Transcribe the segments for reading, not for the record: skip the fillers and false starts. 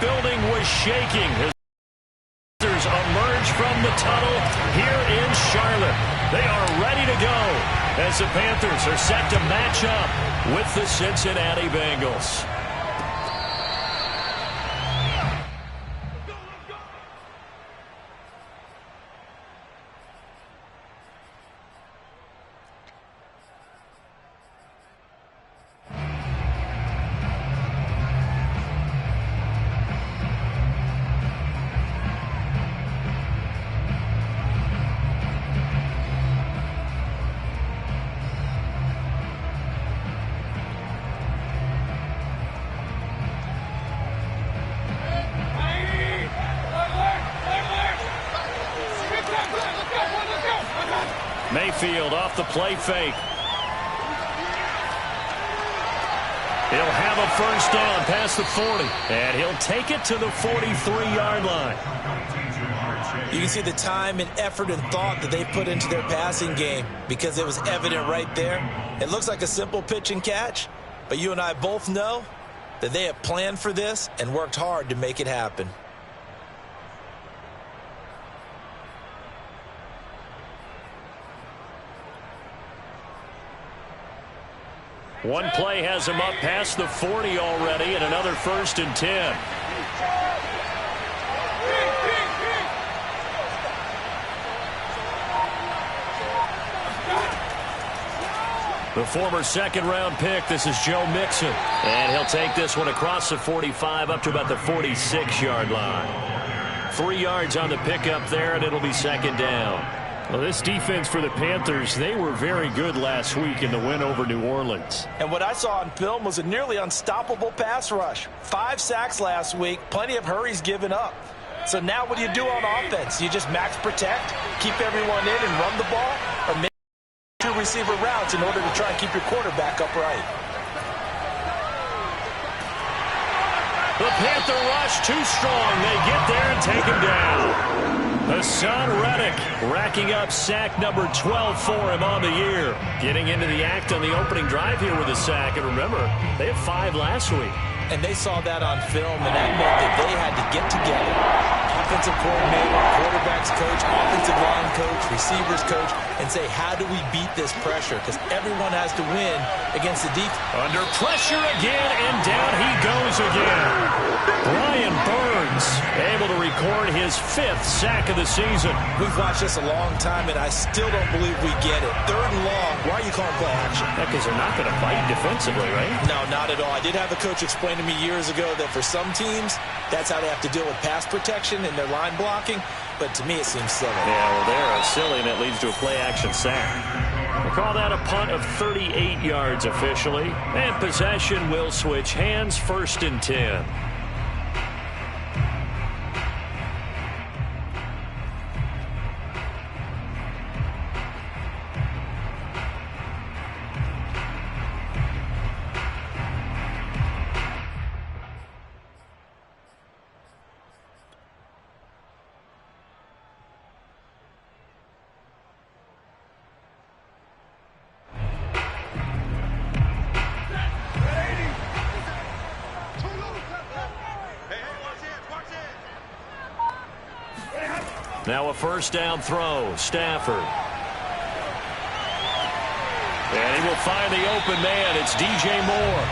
building was shaking. As emerge from the tunnel here in Charlotte. They are ready to go as the Panthers are set to match up with the Cincinnati Bengals. Mayfield off the play fake. He'll have a first down past the 40. And he'll take it to the 43-yard line. You can see the time and effort and thought that they put into their passing game because it was evident right there. It looks like a simple pitch and catch, but you and I both know that they have planned for this and worked hard to make it happen. One play has him up past the 40 already, and another 1st and 10. The former second-round pick, this is Joe Mixon. And he'll take this one across the 45 up to about the 46-yard line. 3 yards on the pickup there, and it'll be 2nd down. Well, this defense for the Panthers, they were very good last week in the win over New Orleans. And what I saw on film was a nearly unstoppable pass rush. 5 sacks last week, plenty of hurries given up. So now what do you do on offense? You just max protect, keep everyone in and run the ball, or make 2 receiver routes in order to try and keep your quarterback upright. The Panther rush too strong. They get there and take him down. Hassan Reddick racking up sack number 12 for him on the year. Getting into the act on the opening drive here with a sack. And remember, they had 5 last week. And they saw that on film, and that meant that they had to get together. Offensive coordinator, quarterbacks coach, offensive line coach, receivers coach, and say, how do we beat this pressure? Because everyone has to win against the defense. Under pressure again, and down he goes again. Brian Burns able to record his 5th sack of the season. We've watched this a long time, and I still don't believe we get it. 3rd and long. Why are you calling play action? Because they're not going to fight defensively, right? No, not at all. I did have a coach explain to me years ago that for some teams, that's how they have to deal with pass protection and their line blocking. But to me, it seems silly. Yeah, well, they're silly, and it leads to a play-action sack. We'll call that a punt of 38 yards officially. And possession will switch hands, 1st and 10. Now a 1st down throw, Stafford. And he will find the open man. It's DJ Moore.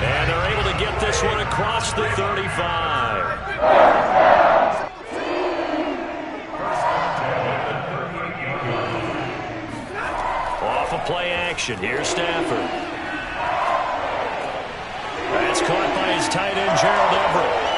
And they're able to get this one across the 35. Off of play action. Here's Stafford. That's caught by his tight end, Gerald Everett.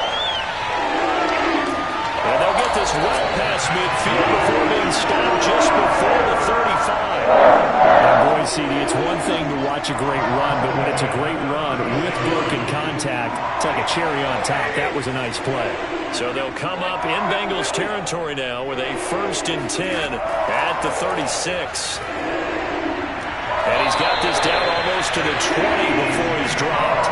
And they'll get this right past midfield before being stopped just before the 35. And boy, CD, it's one thing to watch a great run, but when it's a great run with broken contact, it's like a cherry on top. That was a nice play. So they'll come up in Bengals territory now with a 1st and 10 at the 36. And he's got this down almost to the 20 before he's dropped.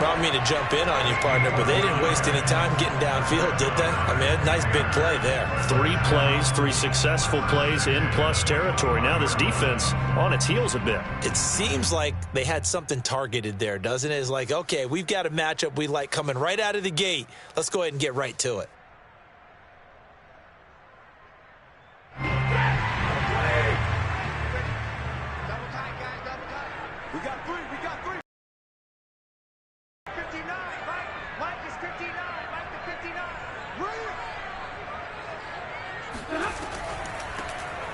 Well, I mean to jump in on you, partner, but they didn't waste any time getting downfield, did they? I mean, a nice big play there. 3 plays, 3 successful plays in plus territory. Now this defense on its heels a bit. It seems like they had something targeted there, doesn't it? It's like, okay, we've got a matchup we like coming right out of the gate. Let's go ahead and get right to it.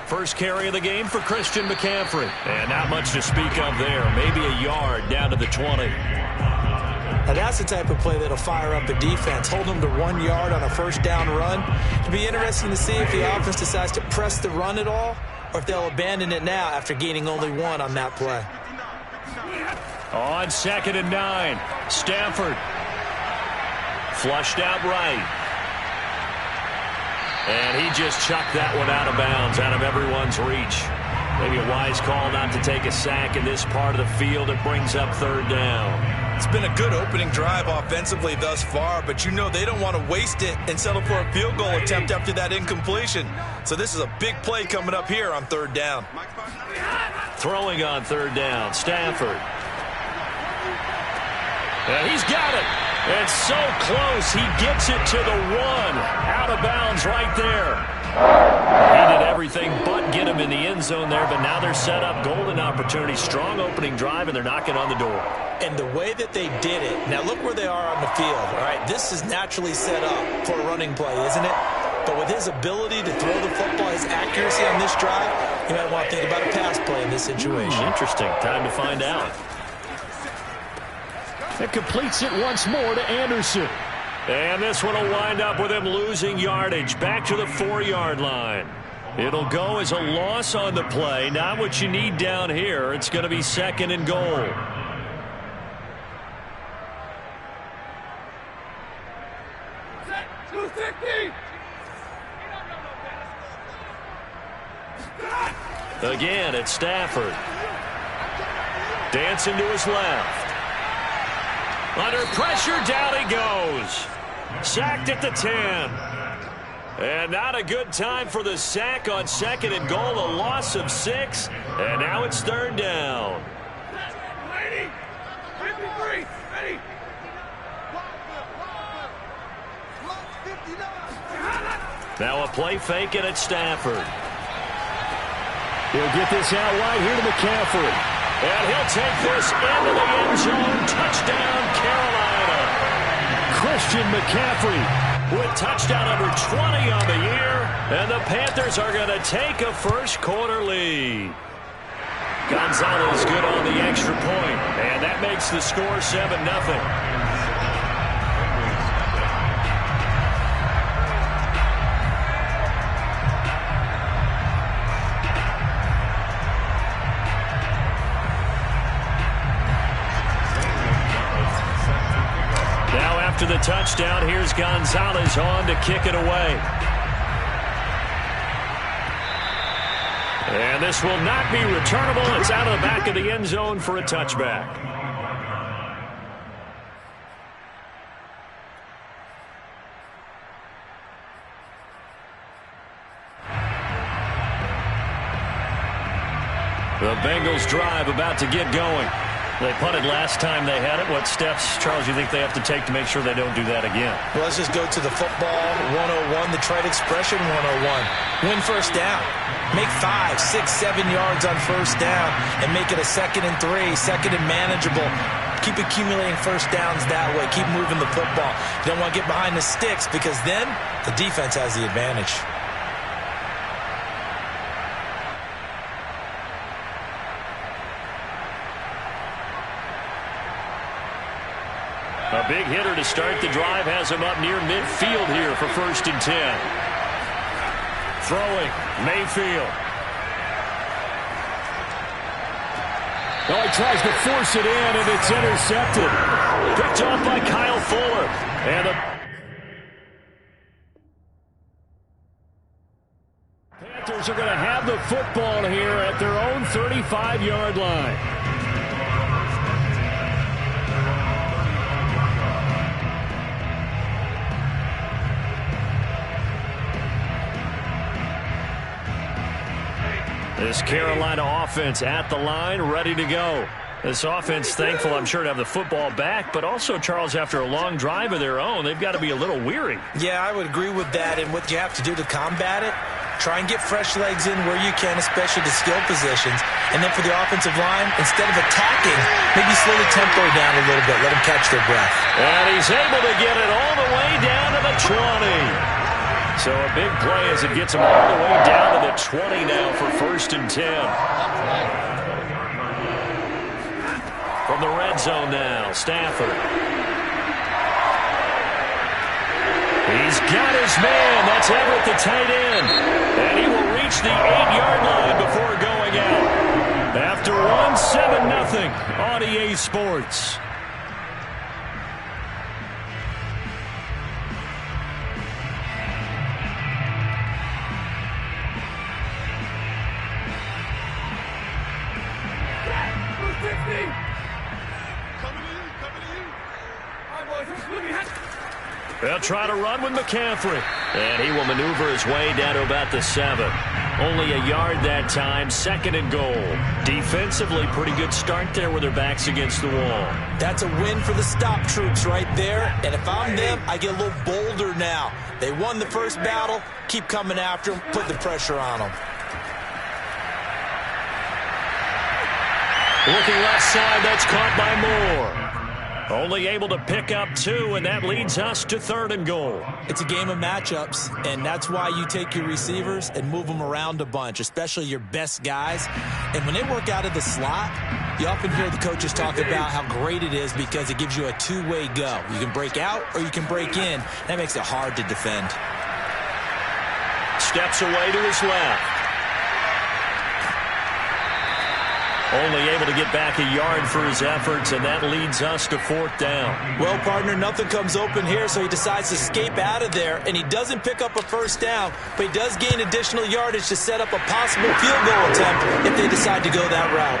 First carry of the game for Christian McCaffrey. And not much to speak of there. Maybe a yard down to the 20. Now that's the type of play that'll fire up a defense. Hold them to 1 yard on a first down run. It'll be interesting to see if the offense decides to press the run at all or if they'll abandon it now after gaining only 1 on that play. On 2nd and 9, Stafford. Flushed out right. And he just chucked that one out of bounds, out of everyone's reach. Maybe a wise call not to take a sack in this part of the field. It brings up 3rd down. It's been a good opening drive offensively thus far, but you know they don't want to waste it and settle for a field goal attempt after that incompletion. So this is a big play coming up here on 3rd down. Throwing on 3rd down, Stafford. And he's got it. It's so close. He gets it to the 1. Out of bounds right there. He did everything but get him in the end zone there, but now they're set up. Golden opportunity. Strong opening drive, and they're knocking on the door. And the way that they did it, now look where they are on the field. All right, this is naturally set up for a running play, isn't it? But with his ability to throw the football, his accuracy on this drive, you might want to think about a pass play in this situation. Interesting. Time to find out. It completes it once more to Anderson. And this one will wind up with him losing yardage back to the 4-yard line. It'll go as a loss on the play. Not what you need down here. It's going to be 2nd and goal. Again, it's Stafford. Dancing to his left. Under pressure, down he goes. Sacked at the 10. And not a good time for the sack on 2nd and goal. A loss of 6. And now it's 3rd down. Now a play fake, and it's Stafford. He'll get this out wide here to McCaffrey. And he'll take this into the end zone. Touchdown, Carolina. Christian McCaffrey with touchdown number 20 on the year. And the Panthers are going to take a first-quarter lead. Gonzalez good on the extra point. And that makes the score 7-0. To the touchdown, here's Gonzalez on to kick it away. And this will not be returnable. It's out of the back of the end zone for a touchback. The Bengals drive about to get going. They punted last time they had it. What steps, Charles, you think they have to take to make sure they don't do that again? Well, let's just go to the football 101, the trade expression 101. Win first down. Make 5, 6, 7 yards on first down and make it a 2nd and 3, 2nd and manageable. Keep accumulating first downs that way. Keep moving the football. You don't want to get behind the sticks because then the defense has the advantage. A big hitter to start the drive has him up near midfield here for 1st and 10. Throwing, Mayfield. Oh, he tries to force it in, and it's intercepted. Picked off by Kyle Fuller. And the Panthers are going to have the football here at their own 35-yard line. This Carolina offense at the line, ready to go. This offense, thankful, I'm sure, to have the football back, but also, Charles, after a long drive of their own, they've got to be a little weary. Yeah, I would agree with that, and what you have to do to combat it, try and get fresh legs in where you can, especially the skill positions. And then for the offensive line, instead of attacking, maybe slow the tempo down a little bit, let them catch their breath. And he's able to get it all the way down to the 20. So a big play as it gets him all the way down to the 20 now for 1st and 10. From the red zone now, Stafford. He's got his man. That's Everett, the tight end. And he will reach the 8-yard line before going out. After 7-0 on EA Sports. They'll try to run with McCaffrey. And he will maneuver his way down to about the 7. Only a yard that time, 2nd and goal. Defensively, pretty good start there with their backs against the wall. That's a win for the stop troops right there. And if I'm them, I get a little bolder now. They won the first battle. Keep coming after them. Put the pressure on them. Looking left side, that's caught by Moore. Only able to pick up 2, and that leads us to 3rd and goal. It's a game of matchups, and that's why you take your receivers and move them around a bunch, especially your best guys. And when they work out of the slot, you often hear the coaches talk about how great it is because it gives you a two-way go. You can break out or you can break in. That makes it hard to defend. Steps away to his left. Only able to get back a yard for his efforts, and that leads us to 4th down. Well, partner, nothing comes open here, so he decides to escape out of there, and he doesn't pick up a first down, but he does gain additional yardage to set up a possible field goal attempt if they decide to go that route.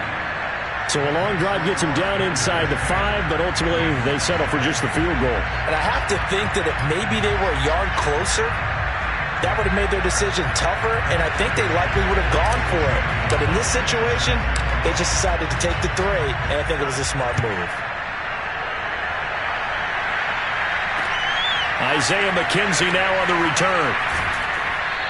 So a long drive gets him down inside the 5, but ultimately they settle for just the field goal. And I have to think that if maybe they were a yard closer, that would have made their decision tougher, and I think they likely would have gone for it. But in this situation, they just decided to take the 3, and I think it was a smart move. Isaiah McKenzie now on the return.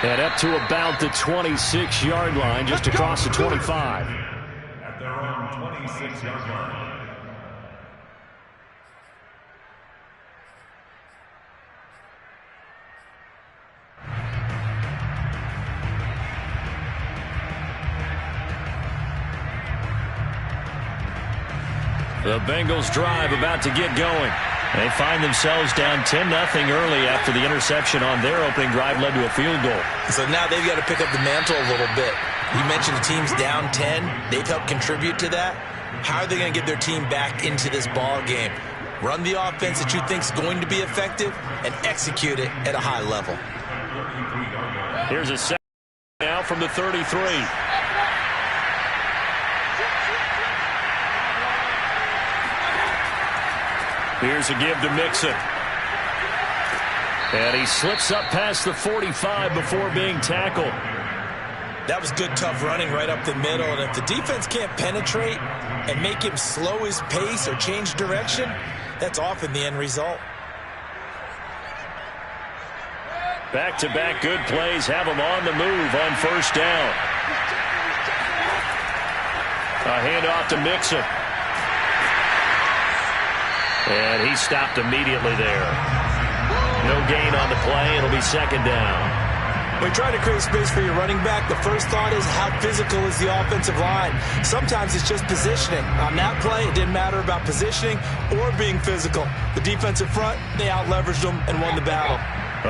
And up to about the 26-yard line, just across the 25. At their own 26-yard line. The Bengals drive about to get going. They find themselves down 10-0 early after the interception on their opening drive led to a field goal. So now they've got to pick up the mantle a little bit. You mentioned the team's down 10. They've helped contribute to that. How are they going to get their team back into this ball game? Run the offense that you think is going to be effective and execute it at a high level. Here's a second now from the 33. Here's a give to Mixon. And he slips up past the 45 before being tackled. That was good, tough running right up the middle. And if the defense can't penetrate and make him slow his pace or change direction, that's often the end result. Back-to-back good plays have him on the move on first down. A handoff to Mixon. And he stopped immediately there. No gain on the play. It'll be second down. When you try to create space for your running back, the first thought is how physical is the offensive line. Sometimes it's just positioning. On that play, it didn't matter about positioning or being physical. The defensive front, they out-leveraged them and won the battle.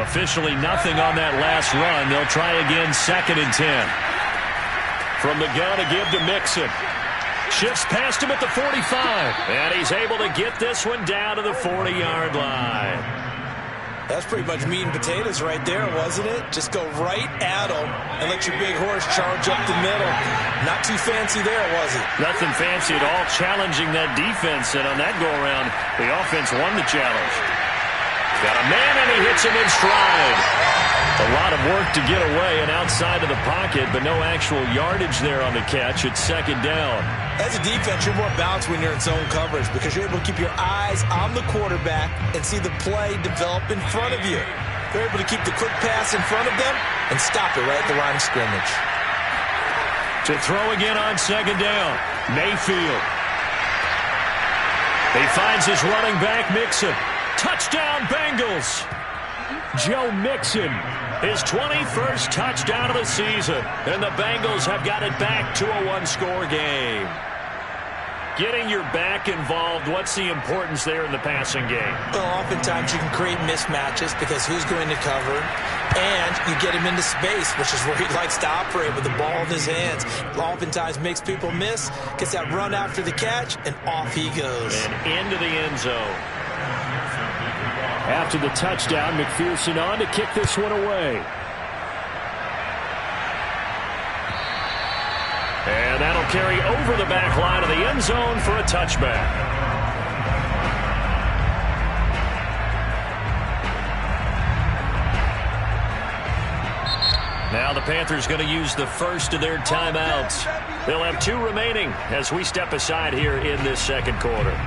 Officially nothing on that last run. They'll try again, 2nd and 10. From the gun to give to Mixon. Shifts past him at the 45. And he's able to get this one down to the 40-yard line. That's pretty much meat and potatoes right there, wasn't it? Just go right at him and let your big horse charge up the middle. Not too fancy there, was it? Nothing fancy at all, challenging that defense. And on that go-around, the offense won the challenge. Got a man, and he hits him in stride. A lot of work to get away and outside of the pocket, but no actual yardage there on the catch. It's second down. As a defense, you're more balanced when you're in zone coverage because you're able to keep your eyes on the quarterback and see the play develop in front of you. They're able to keep the quick pass in front of them and stop it right at the line of scrimmage. To throw again on second down, Mayfield. He finds his running back, Mixon. Touchdown, Bengals. Joe Mixon, his 21st touchdown of the season. And the Bengals have got it back to a one-score game. Getting your back involved, what's the importance there in the passing game? Well, oftentimes you can create mismatches because who's going to cover, and you get him into space, which is where he likes to operate with the ball in his hands. Oftentimes makes people miss, gets that run after the catch, and off he goes. And into the end zone. After the touchdown, McPherson on to kick this one away. And that'll carry over the back line of the end zone for a touchback. Now the Panthers going to use the first of their timeouts. They'll have 2 remaining as we step aside here in this second quarter.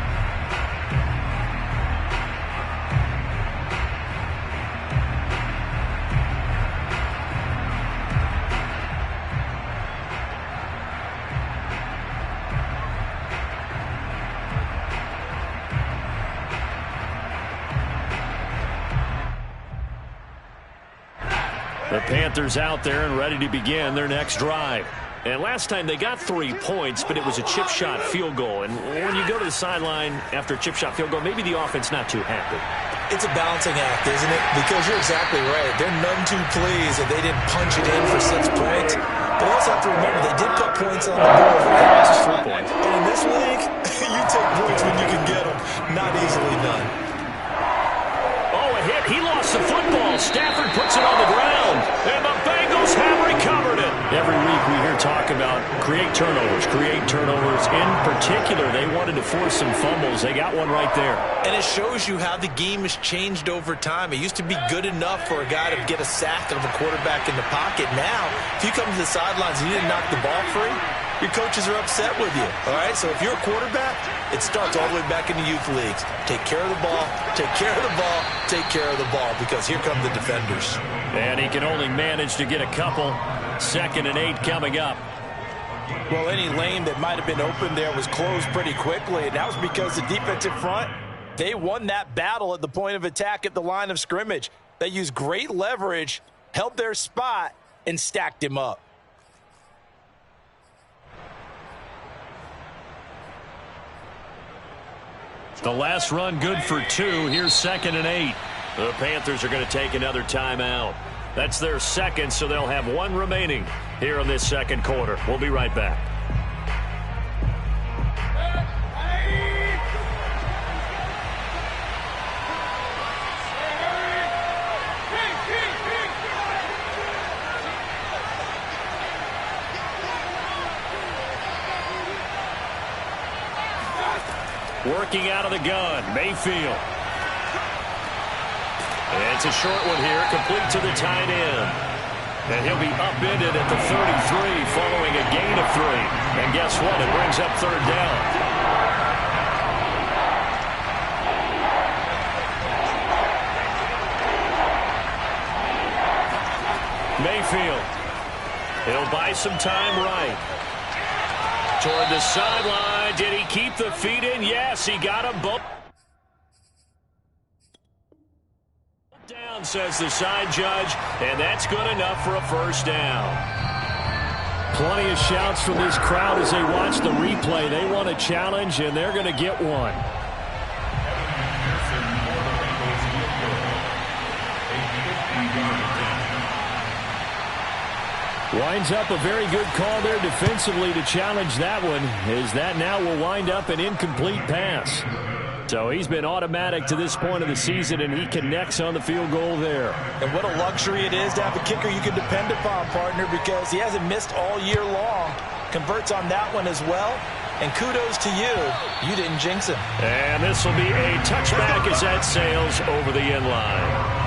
The Panthers out there and ready to begin their next drive. And last time they got 3 points, but it was a chip shot field goal. And when you go to the sideline after a chip shot field goal, maybe the offense not too happy. It's a balancing act, isn't it? Because you're exactly right. They're none too pleased that they didn't punch it in for 6 points. But you also have to remember they did put points on the board. They lost 3 points. And in this league, you take points when you can get them. Not easily done. Hit. He lost the football. Stafford puts it on the ground. And the Bengals have recovered it. Every week we hear talk about create turnovers. In particular, they wanted to force some fumbles. They got one right there. And it shows you how the game has changed over time. It used to be good enough for a guy to get a sack of a quarterback in the pocket. Now, if you come to the sidelines and you didn't knock the ball free, your coaches are upset with you. All right, so if you're a quarterback, it starts all the way back in the youth leagues. Take care of the ball, take care of the ball, take care of the ball, because here come the defenders. And he can only manage to get a couple. 2nd and 8 coming up. Well, any lane that might have been open there was closed pretty quickly, and that was because the defensive front, they won that battle at the point of attack at the line of scrimmage. They used great leverage, held their spot, and stacked him up. The last run good for 2. Here's 2nd and 8. The Panthers are going to take another timeout. That's their second, so they'll have 1 remaining here in this second quarter. We'll be right back. Working out of the gun, Mayfield. And it's a short one here, complete to the tight end. And he'll be upended at the 33 following a gain of 3. And guess what? It brings up 3rd down. Mayfield. He'll buy some time right. Toward the sideline. Did he keep the feet in? Yes, he got them both. Down, says the side judge, and that's good enough for a 1st down. Plenty of shouts from this crowd as they watch the replay. They want a challenge, and they're going to get one. Winds up a very good call there defensively to challenge that one, as that now will wind up an incomplete pass. So he's been automatic to this point of the season, and he connects on the field goal there. And what a luxury it is to have a kicker you can depend upon, partner, because he hasn't missed all year long. Converts on that one as well. And kudos to you. You didn't jinx him. And this will be a touchback as that sails over the end line.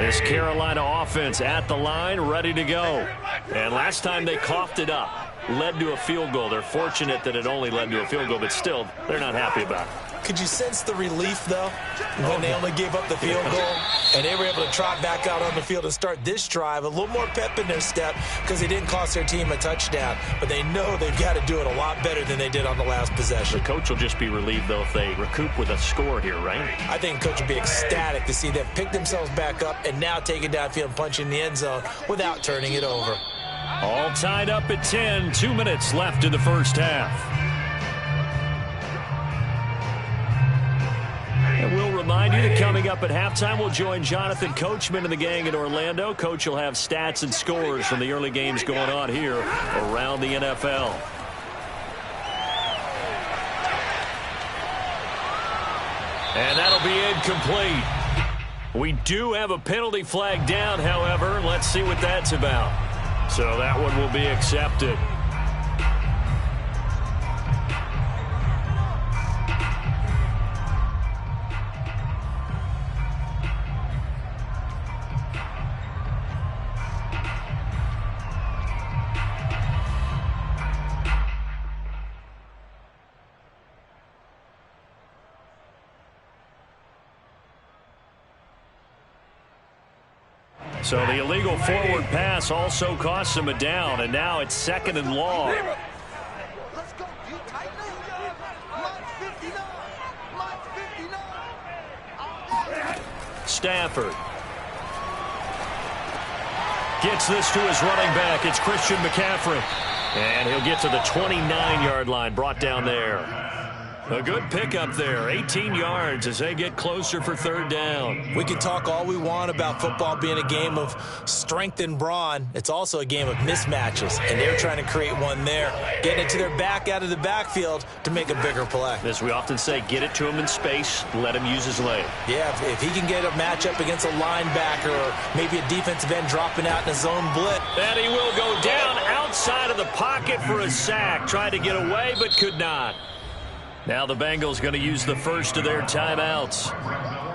This Carolina offense at the line, ready to go. And last time they coughed it up, led to a field goal. They're fortunate that it only led to a field goal, but still, they're not happy about it. Could you sense the relief, though, when they only gave up the field goal and they were able to trot back out on the field and start this drive? A little more pep in their step because they didn't cost their team a touchdown, but they know they've got to do it a lot better than they did on the last possession. The coach will just be relieved, though, if they recoup with a score here, right? I think the coach will be ecstatic to see them pick themselves back up and now take it downfield and punch in the end zone without turning it over. All tied up at 10, 2 minutes left in the first half. And we'll remind you that coming up at halftime, we'll join Jonathan Coachman and the gang in Orlando. Coach will have stats and scores from the early games going on here around the NFL. And that'll be incomplete. We do have a penalty flag down, however. Let's see what that's about. So that one will be accepted. So the illegal forward pass also costs him a down, and now it's 2nd and long. Let's go. You tight now. Line 59. Line 59. Stafford gets this to his running back. It's Christian McCaffrey. And he'll get to the 29-yard line, brought down there. A good pickup there, 18 yards as they get closer for 3rd down. We can talk all we want about football being a game of strength and brawn. It's also a game of mismatches, and they're trying to create one there, getting it to their back out of the backfield to make a bigger play. As we often say, get it to him in space, let him use his leg. Yeah, if he can get a matchup against a linebacker or maybe a defensive end dropping out in a zone blitz. And he will go down outside of the pocket for a sack. Tried to get away, but could not. Now the Bengals going to use the first of their timeouts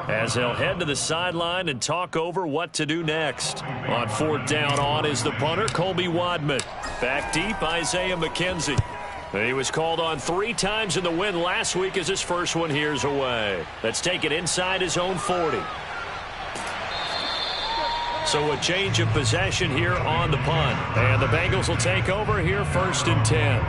as they'll head to the sideline and talk over what to do next. On 4th down on is the punter, Colby Wadman. Back deep, Isaiah McKenzie. He was called on 3 times in the win last week as his first one here's away. Let's take it inside his own 40. So a change of possession here on the punt. And the Bengals will take over here 1st and 10.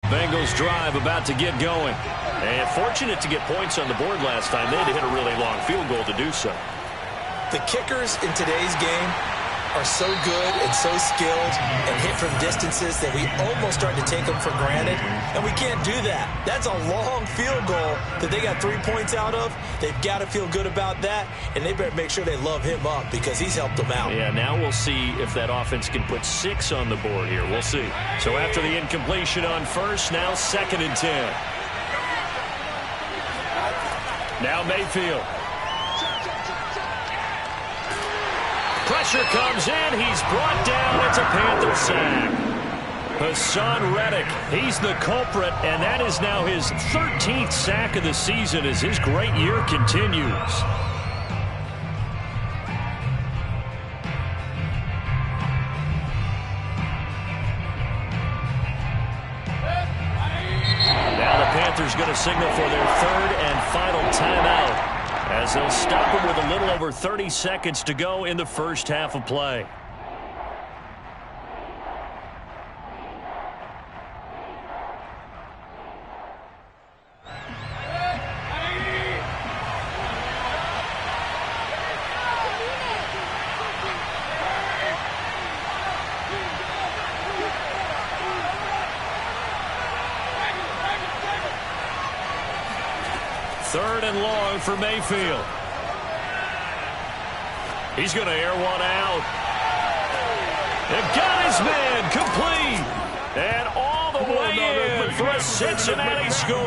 Bengals drive about to get going. And fortunate to get points on the board last time. They had to hit a really long field goal to do so. The kickers in today's game are so good and so skilled and hit from distances that we almost start to take them for granted, and we can't do that. That's a long field goal that they got 3 points out of. They've got to feel good about that, and they better make sure they love him up because he's helped them out. Yeah, now we'll see if that offense can put 6 on the board here. We'll see. So after the incompletion on first, now 2nd and 10. Now Mayfield. Pressure comes in. He's brought down. It's a Panther sack. Hassan Reddick, he's the culprit, and that is now his 13th sack of the season as his great year continues. Now the Panthers going to signal for their 3rd and final timeout, as they'll stop him with a little over 30 seconds to go in the first half of play. Third and long for Mayfield. He's going to air one out. And got his man complete. And all the way in for a Cincinnati score.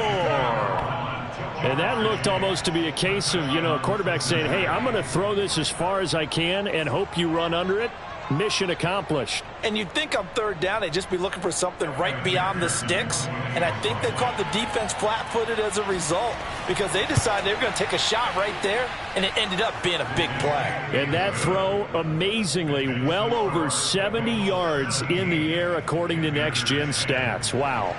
And that looked almost to be a case of, a quarterback saying, hey, I'm going to throw this as far as I can and hope you run under it. Mission accomplished. And you'd think on third down, they'd just be looking for something right beyond the sticks. And I think they caught the defense flat-footed as a result because they decided they were going to take a shot right there, and it ended up being a big play. And that throw, amazingly, well over 70 yards in the air, according to Next Gen Stats. Wow.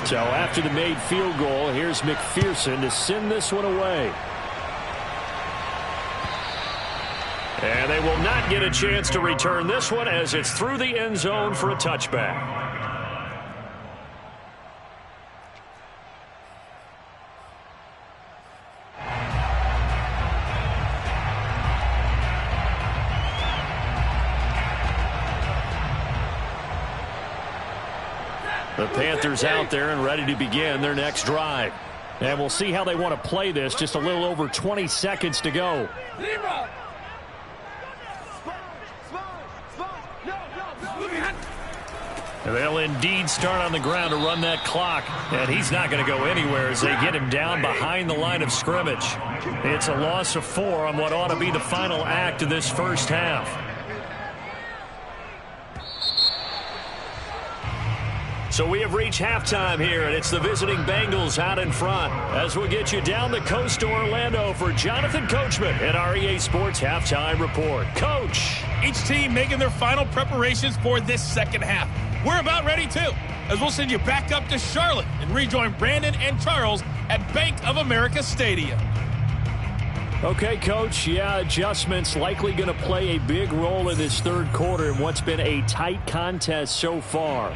So after the made field goal, here's McPherson to send this one away. And they will not get a chance to return this one as it's through the end zone for a touchback. The Panthers out there and ready to begin their next drive. And we'll see how they want to play this. Just a little over 20 seconds to go. They'll indeed start on the ground to run that clock. And he's not going to go anywhere as they get him down behind the line of scrimmage. It's a loss of 4 on what ought to be the final act of this first half. So we have reached halftime here, and it's the visiting Bengals out in front. As we'll get you down the coast to Orlando for Jonathan Coachman at our EA Sports Halftime Report. Coach. Each team making their final preparations for this second half. We're about ready, too, as we'll send you back up to Charlotte and rejoin Brandon and Charles at Bank of America Stadium. Okay, Coach, adjustments likely going to play a big role in this third quarter in what's been a tight contest so far.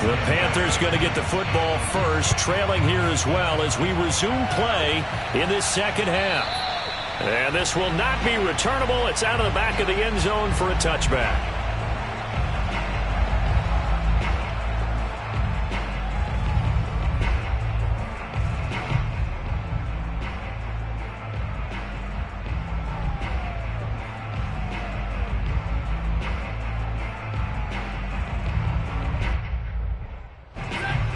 The Panthers going to get the football first, trailing here as well as we resume play in this second half. And this will not be returnable. It's out of the back of the end zone for a touchback.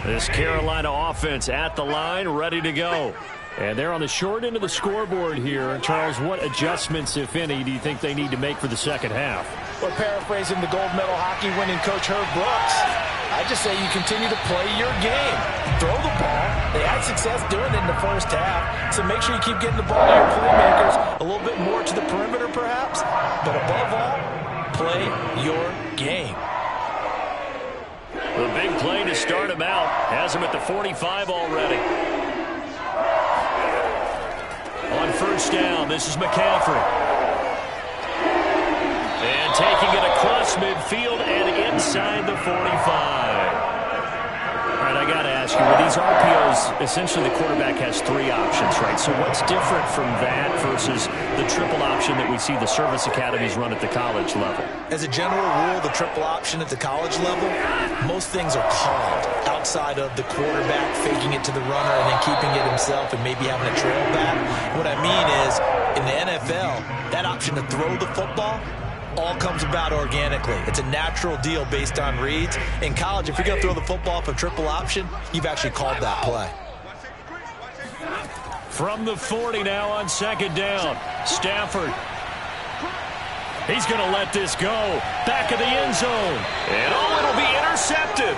This Carolina offense at the line, ready to go. And they're on the short end of the scoreboard here. Charles, what adjustments, if any, do you think they need to make for the second half? Well, paraphrasing the gold medal hockey winning coach Herb Brooks, I just say you continue to play your game. Throw the ball. They had success doing it in the first half, so make sure you keep getting the ball to your playmakers a little bit more to the perimeter perhaps, but above all, play your game. The big play to start him out has him at the 45 already. On first down, this is McCaffrey. And taking it across midfield and inside the 45. All right, I got to ask you, with these RPOs, essentially the quarterback has 3 options, right? So what's different from that versus the triple option that we see the service academies run at the college level? As a general rule, the triple option at the college level, most things are called outside of the quarterback faking it to the runner and then keeping it himself and maybe having a trail back. What I mean is, in the NFL, that option to throw the football all comes about organically. It's a natural deal based on reads. In college, if you're going to throw the football off a triple option, you've actually called that play. From the 40 now on second down, Stafford. He's going to let this go. Back of the end zone. And it'll be intercepted.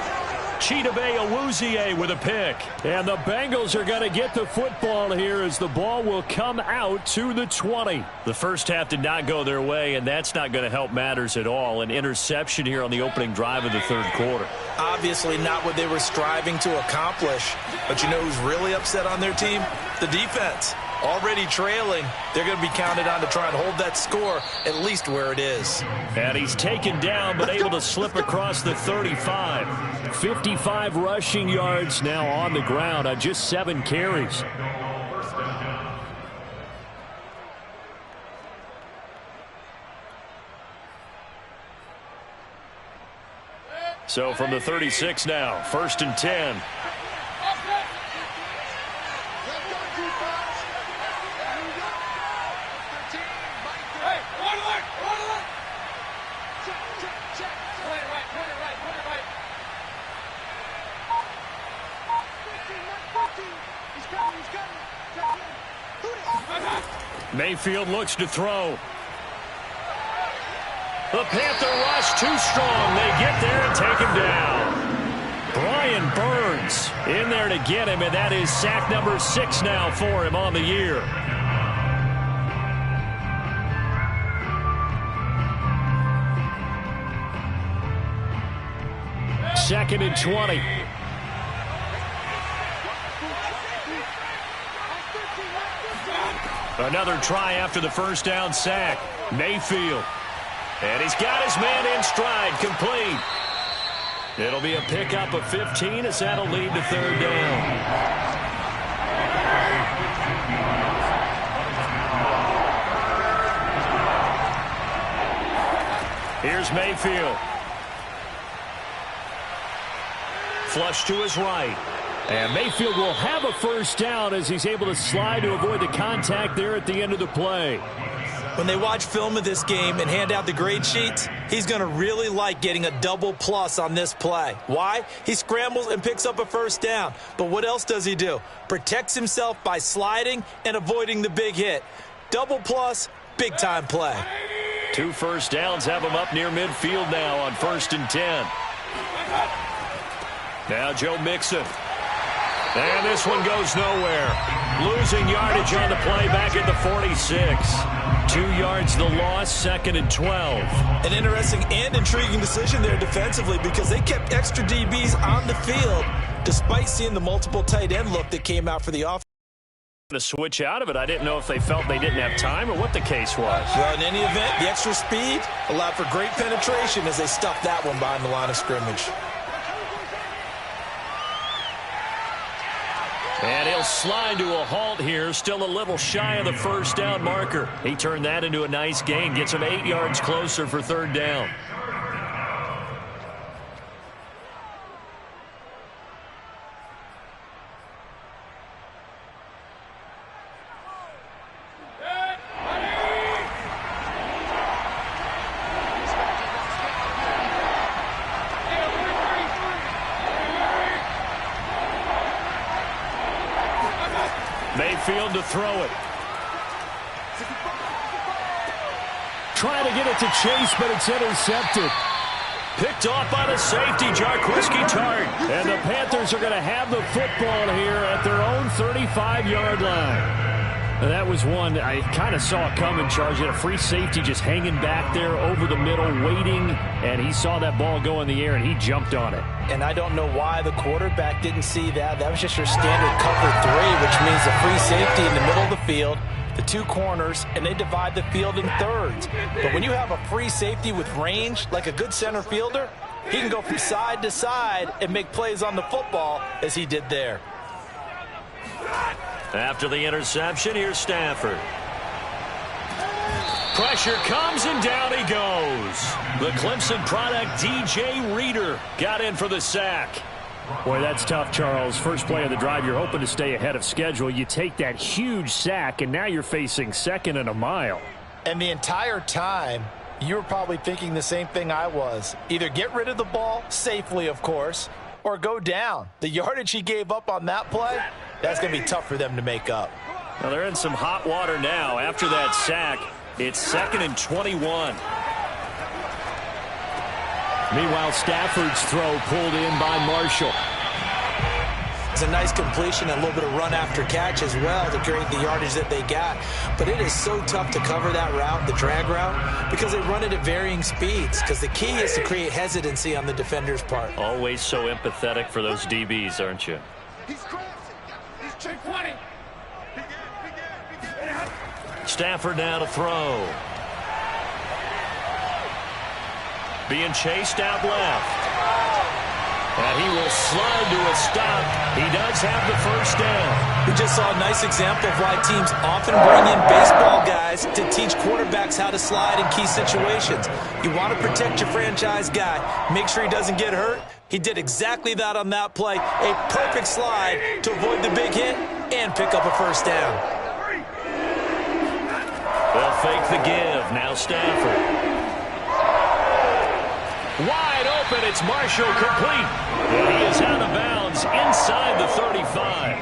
Chidobe Awuzie with a pick. And the Bengals are going to get the football here as the ball will come out to the 20. The first half did not go their way, and that's not going to help matters at all. An interception here on the opening drive of the third quarter. Obviously not what they were striving to accomplish. But you know who's really upset on their team? The defense. Already trailing, they're going to be counted on to try and hold that score at least where it is. And he's taken down but able to slip across the 35. 55 rushing yards now on the ground on just 7 carries. So from the 36 now, 1st and 10. Mayfield looks to throw. The Panther rush too strong. They get there and take him down. Brian Burns in there to get him, and that is sack number 6 now for him on the year. Second and 20. Another try after the first down sack. Mayfield. And he's got his man in stride, complete. It'll be a pickup of 15 as that'll lead to 3rd down. Here's Mayfield. Flush to his right. And Mayfield will have a first down as he's able to slide to avoid the contact there at the end of the play. When they watch film of this game and hand out the grade sheets, he's going to really like getting a double plus on this play. Why? He scrambles and picks up a first down. But what else does he do? Protects himself by sliding and avoiding the big hit. Double plus, big-time play. 2 first downs have him up near midfield now on 1st and 10. Now Joe Mixon. And this one goes nowhere. Losing yardage on the play back at the 46. 2 yards the loss, 2nd and 12. An interesting and intriguing decision there defensively because they kept extra DBs on the field despite seeing the multiple tight end look that came out for the offense. To switch out of it, I didn't know if they felt they didn't have time or what the case was. Well, in any event, the extra speed allowed for great penetration as they stuffed that one behind the line of scrimmage. And he'll slide to a halt here, still a little shy of the first down marker. He turned that into a nice gain, gets him 8 yards closer for 3rd down. Mayfield to throw it. Trying to get it to Chase, but it's intercepted. Picked off by the safety, Jarquiski Tartt. And the Panthers are going to have the football here at their own 35-yard line. That was one I kind of saw coming, Charles. He had a free safety just hanging back there over the middle, waiting, and he saw that ball go in the air, and he jumped on it. And I don't know why the quarterback didn't see that. That was just your standard cover 3, which means a free safety in the middle of the field, the 2 corners, and they divide the field in thirds. But when you have a free safety with range, like a good center fielder, he can go from side to side and make plays on the football as he did there. After the interception, here's Stafford. Pressure comes, and down he goes. The Clemson product, DJ Reader, got in for the sack. Boy, that's tough, Charles. First play of the drive, you're hoping to stay ahead of schedule. You take that huge sack, and now you're facing 2nd and a mile. And the entire time, you were probably thinking the same thing I was. Either get rid of the ball, safely, of course, or go down. The yardage he gave up on that play, that's going to be tough for them to make up. Well, they're in some hot water now. After that sack, it's 2nd and 21. Meanwhile, Stafford's throw pulled in by Marshall. It's a nice completion and a little bit of run after catch as well to create the yardage that they got. But it is so tough to cover that route, the drag route, because they run it at varying speeds. Because the key is to create hesitancy on the defender's part. Always so empathetic for those DBs, aren't you? Stafford now to throw. Being chased out left. And he will slide to a stop. He does have the first down. We just saw a nice example of why teams often bring in baseball guys to teach quarterbacks how to slide in key situations. You want to protect your franchise guy. Make sure he doesn't get hurt. He did exactly that on that play. A perfect slide to avoid the big hit and pick up a first down. They'll fake the give. Now Stafford. Wide open. It's Marshall complete. And he is out of bounds inside the 35.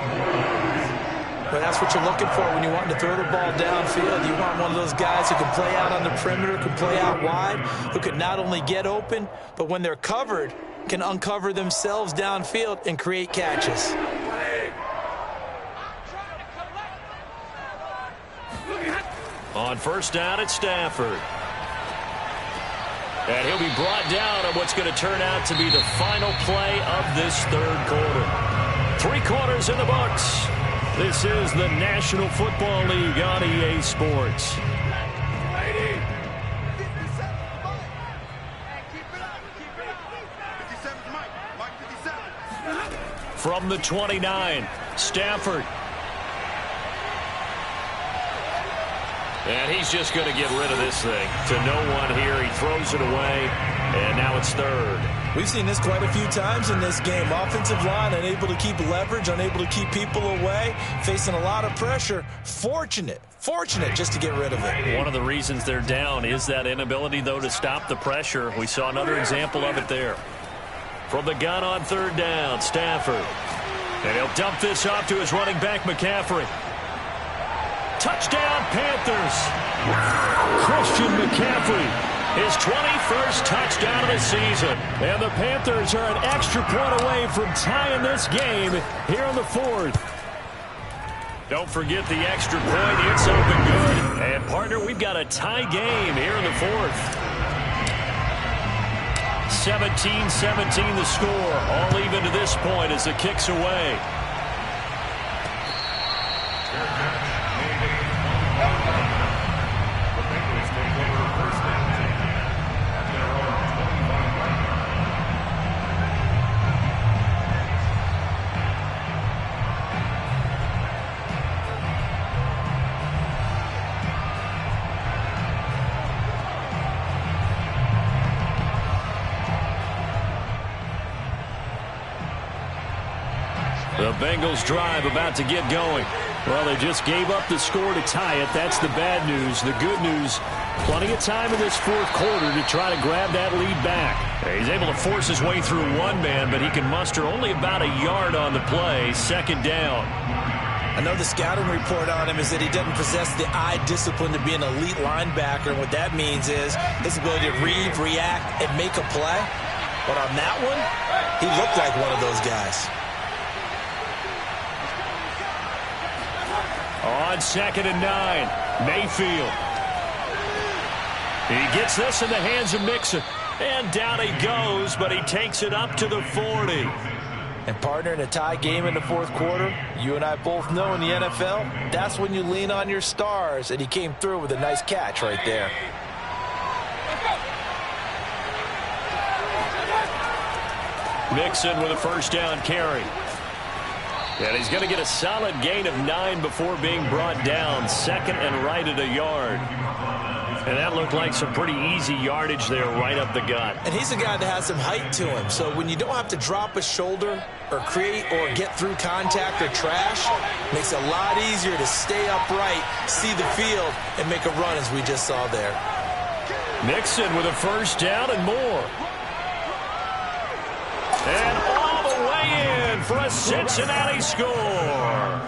But that's what you're looking for when you want to throw the ball downfield. You want one of those guys who can play out on the perimeter, can play out wide, who can not only get open, but when they're covered, can uncover themselves downfield and create catches. On first down, it's Stafford. And he'll be brought down on what's going to turn out to be the final play of this third quarter. 3 quarters in the books. This is the National Football League on EA Sports. From the 29, Stafford. And he's just going to get rid of this thing. To no one here. He throws it away. And now it's third. We've seen this quite a few times in this game. Offensive line unable to keep leverage, unable to keep people away, facing a lot of pressure. Fortunate just to get rid of it. One of the reasons they're down is that inability, though, to stop the pressure. We saw another example of it there. From the gun on third down, Stafford. And he'll dump this off to his running back, McCaffrey. Touchdown, Panthers. Christian McCaffrey. His 21st touchdown of the season. And the Panthers are an extra point away from tying this game here in the fourth. Don't forget the extra point. It's open good. And, partner, we've got a tie game here in the fourth. 17-17 the score. All even to this point as the kick's away. The Bengals drive about to get going. Well, they just gave up the score to tie it. That's the bad news. The good news, plenty of time in this fourth quarter to try to grab that lead back. He's able to force his way through one man, but he can muster only about a yard on the play. Second down. I know the scouting report on him is that he doesn't possess the eye discipline to be an elite linebacker. And what that means is his ability to read, react, and make a play. But on that one, he looked like one of those guys. On second and 9, Mayfield. He gets this in the hands of Mixon. And down he goes, but he takes it up to the 40. And, partner, in a tie game in the fourth quarter, you and I both know in the NFL, that's when you lean on your stars. And he came through with a nice catch right there. Mixon with a first down carry. And he's going to get a solid gain of 9 before being brought down. Second and right at a yard. And that looked like some pretty easy yardage there right up the gut. And he's a guy that has some height to him. So when you don't have to drop a shoulder or create or get through contact or trash, makes it a lot easier to stay upright, see the field, and make a run as we just saw there. Mixon with a first down and more. And all the way in for a Cincinnati score.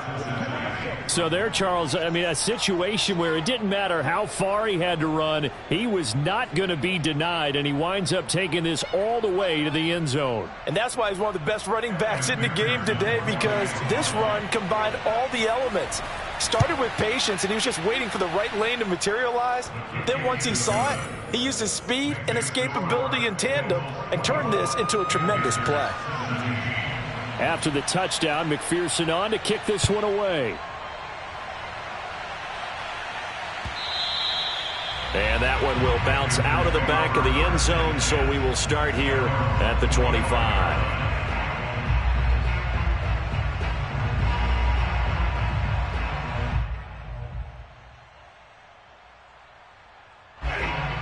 So there, Charles, I mean, a situation where it didn't matter how far he had to run, he was not going to be denied, and he winds up taking this all the way to the end zone. And that's why he's one of the best running backs in the game today, because this run combined all the elements. Started with patience, and he was just waiting for the right lane to materialize. Then once he saw it, he used his speed and escapability in tandem and turned this into a tremendous play. After the touchdown, McPherson on to kick this one away. And that one will bounce out of the back of the end zone, so we will start here at the 25.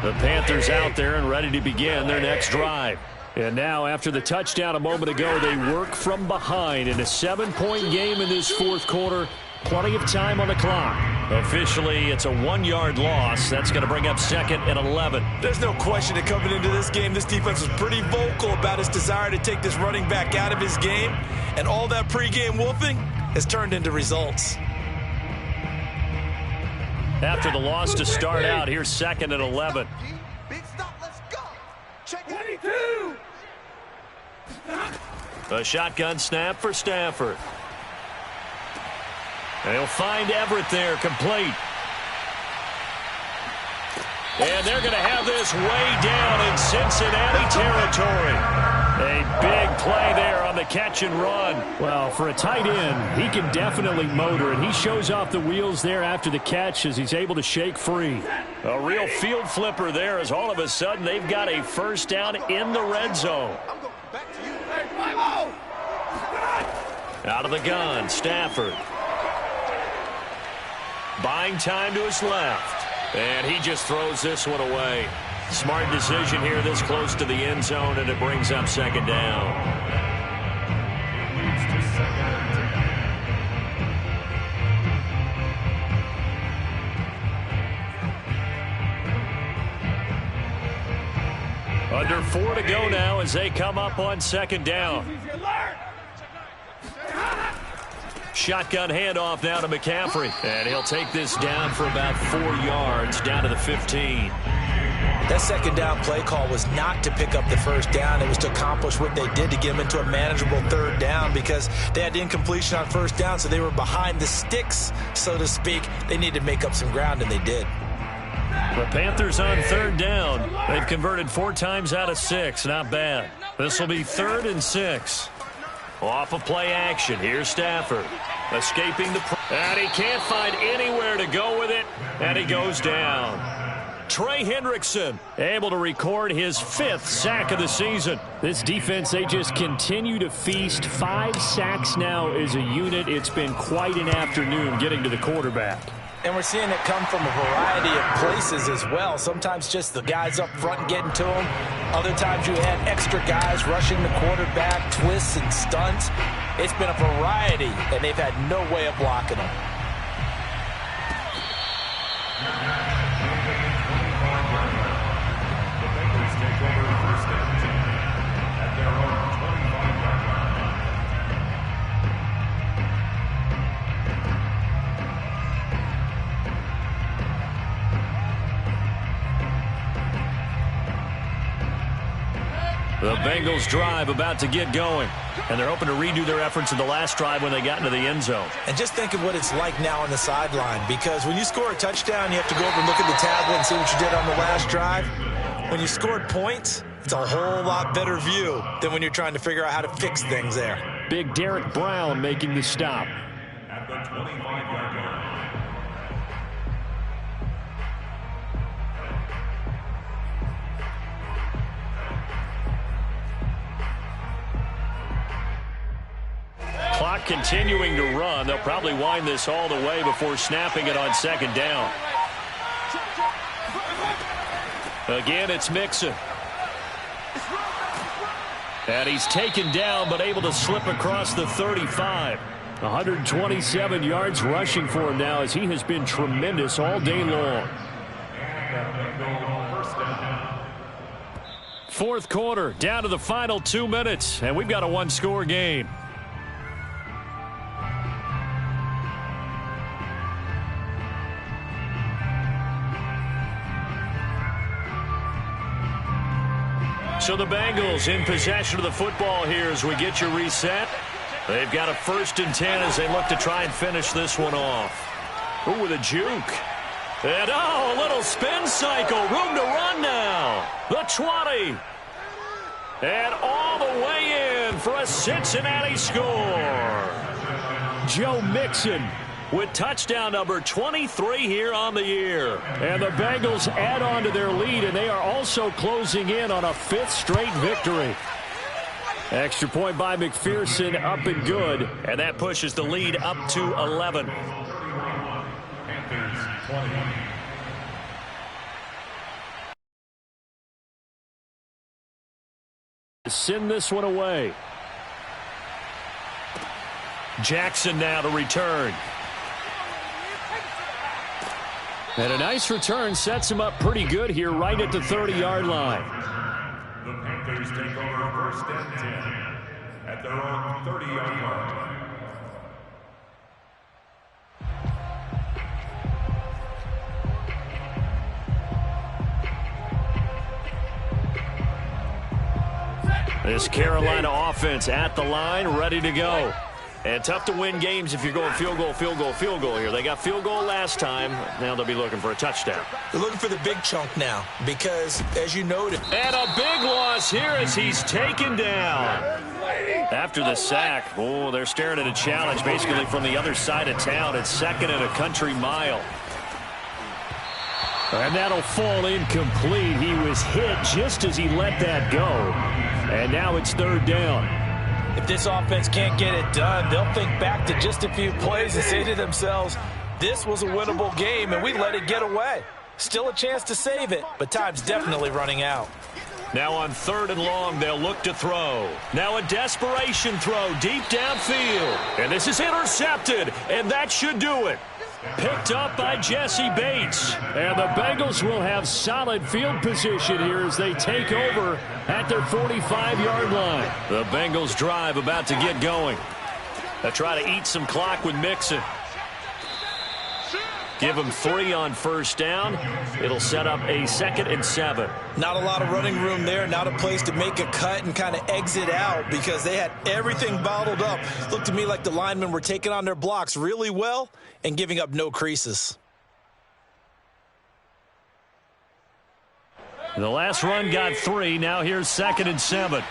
The Panthers out there and ready to begin their next drive. And now, after the touchdown a moment ago, they work from behind in a 7-point game in this fourth quarter. Plenty of time on the clock. Officially, it's a 1-yard loss. That's going to bring up 2nd and 11. There's no question that coming into this game, this defense was pretty vocal about its desire to take this running back out of his game. And all that pregame wolfing has turned into results. After the loss to start out, here's 2nd and 11. Big stop, let's go. Check 22. A shotgun snap for Stafford. They'll find Everett there, complete. And they're going to have this way down in Cincinnati territory. A big play there on the catch and run. Well, for a tight end, he can definitely motor, and he shows off the wheels there after the catch as he's able to shake free. A real field flipper there as all of a sudden they've got a first down in the red zone. Out of the gun, Stafford. Buying time to his left. And he just throws this one away. Smart decision here this close to the end zone, and it brings up 2nd down. Under 4 to go now as they come up on 2nd down. Shotgun handoff now to McCaffrey. And he'll take this down for about 4 yards, down to the 15. That 2nd down play call was not to pick up the first down. It was to accomplish what they did to get them into a manageable 3rd down because they had incompletion on 1st down, so they were behind the sticks, so to speak. They needed to make up some ground, and they did. The Panthers on 3rd down. They've converted 4 times out of 6. Not bad. This will be 3rd and 6. Off of play action. Here's Stafford. Escaping the... And he can't find anywhere to go with it. And he goes down. Trey Hendrickson able to record his 5th sack of the season. This defense, they just continue to feast. 5 sacks now as a unit. It's been quite an afternoon getting to the quarterback. And we're seeing it come from a variety of places as well. Sometimes just the guys up front getting to him. Other times you had extra guys rushing the quarterback, twists and stunts. It's been a variety, and they've had no way of blocking them. The Bengals drive about to get going. And they're hoping to redo their efforts in the last drive when they got into the end zone. And just think of what it's like now on the sideline, because when you score a touchdown, you have to go over and look at the tablet and see what you did on the last drive. When you scored points, it's a whole lot better view than when you're trying to figure out how to fix things there. Big Derek Brown making the stop. At the 25-yard line. Clock continuing to run. They'll probably wind this all the way before snapping it on 2nd down. Again, it's Mixon. And he's taken down, but able to slip across the 35. 127 yards rushing for him now as he has been tremendous all day long. Fourth quarter, down to the final 2 minutes, and we've got a 1-score game. So the Bengals in possession of the football here as we get you reset. They've got a 1st and 10 as they look to try and finish this one off. Ooh, with a juke. And a little spin cycle. Room to run now. The 20. And all the way in for a Cincinnati score. Joe Mixon with touchdown number 23 here on the year. And the Bengals add on to their lead, and they are also closing in on a 5th straight victory. Extra point by McPherson, up and good. And that pushes the lead up to 11. Panthers 20. send this one away. Jackson now to return. And a nice return sets him up pretty good here right at the 30-yard line. The Panthers take over 1st and 10 at their own 30-yard line. This Carolina offense at the line, ready to go. And tough to win games if you're going field goal, field goal, field goal here. They got field goal last time. Now they'll be looking for a touchdown. They're looking for the big chunk now because, as you noted. And a big loss here as he's taken down. After the sack, oh, they're staring at a challenge basically from the other side of town. It's 2nd and a country mile. And that'll fall incomplete. He was hit just as he let that go. And now it's 3rd down. If this offense can't get it done, they'll think back to just a few plays and say to themselves, this was a winnable game and we let it get away. Still a chance to save it, but time's definitely running out. Now on 3rd and long, they'll look to throw. Now a desperation throw deep downfield. And this is intercepted, and that should do it. Picked up by Jesse Bates. And the Bengals will have solid field position here as they take over at their 45-yard line. The Bengals drive about to get going. They try to eat some clock with Mixon. Give them 3 on 1st down. It'll set up a 2nd and 7. Not a lot of running room there. Not a place to make a cut and kind of exit out because they had everything bottled up. Looked to me like the linemen were taking on their blocks really well and giving up no creases. The last run got 3. Now here's 2nd and 7.